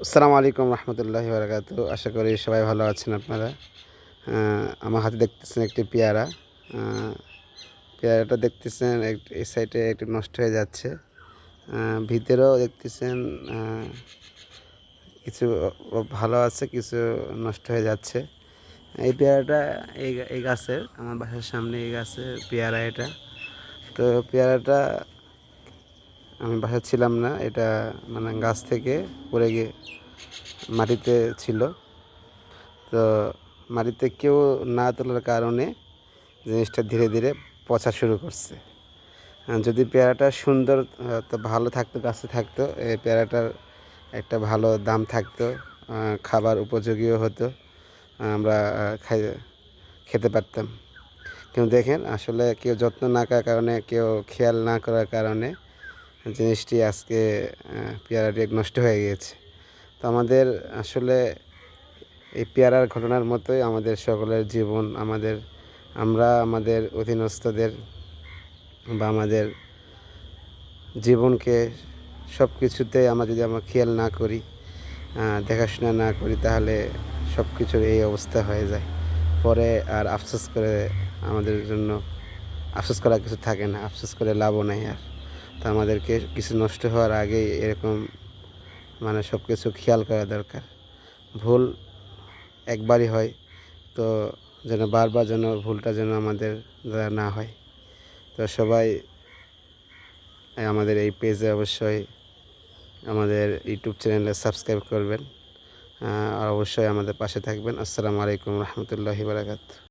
আসসালামু আলাইকুম রহমতুল্লাহি বারাকাতু। আশা করি সবাই ভালো আছেন আপনারা। আমার হাতে দেখতেছেন একটি পেয়ারা। পেয়ারাটা দেখতেছেন এই সাইডে একটু নষ্ট হয়ে যাচ্ছে। ভিতরেও দেখতেছেন কিছু ভালো আছে, কিছু নষ্ট হয়ে যাচ্ছে। এই পেয়ারাটা এই গাছের, আমার বাসার সামনে এই গাছের পেয়ারা এটা। তো পেয়ারাটা আমি বাসায় ছিলাম না, এটা মানে গাছ থেকে পড়ে গিয়ে মাটিতে ছিল। তো মাটিতে কেউ না তোলার কারণে জিনিসটা ধীরে ধীরে পচা শুরু করছে। যদি পেয়ারাটা সুন্দর তো ভালো থাকতো, গাছে থাকতো, এই পেয়ারাটার একটা ভালো দাম থাকতো, খাবার উপযোগীও হতো, আমরা খেতে পারতাম। কিন্তু দেখেন, আসলে কেউ যত্ন না করার কারণে, কেউ খেয়াল না করার কারণে জিনিসটি আজকে পেয়ারাটি নষ্ট হয়ে গিয়েছে। তো আমাদের আসলে এই পেয়ারার ঘটনার মতোই আমাদের সকলের জীবন, আমরা আমাদের অধীনস্থদের বা আমাদের জীবনকে সব কিছুতেই আমরা খেয়াল না করি, দেখাশোনা না করি, তাহলে সব কিছুর এই অবস্থা হয়ে যায়। পরে আর আফসোস করে আমাদের জন্য আফসোস করার কিছু থাকে না, আফসোস করে লাভও নাই আর। তো আমাদেরকে কিছু নষ্ট হওয়ার আগেই এরকম মানে সব কিছু খেয়াল করা দরকার। ভুল একবারই হয়, তো যেন বারবার যেন ভুলটা যেন আমাদের দ্বারা না হয়। তো সবাই আমাদের এই পেজে অবশ্যই আমাদের ইউটিউব চ্যানেলে সাবস্ক্রাইব করবেন, আর অবশ্যই আমাদের পাশে থাকবেন। আসসালামু আলাইকুম রহমতুল্লাহি বারাকাতুহু।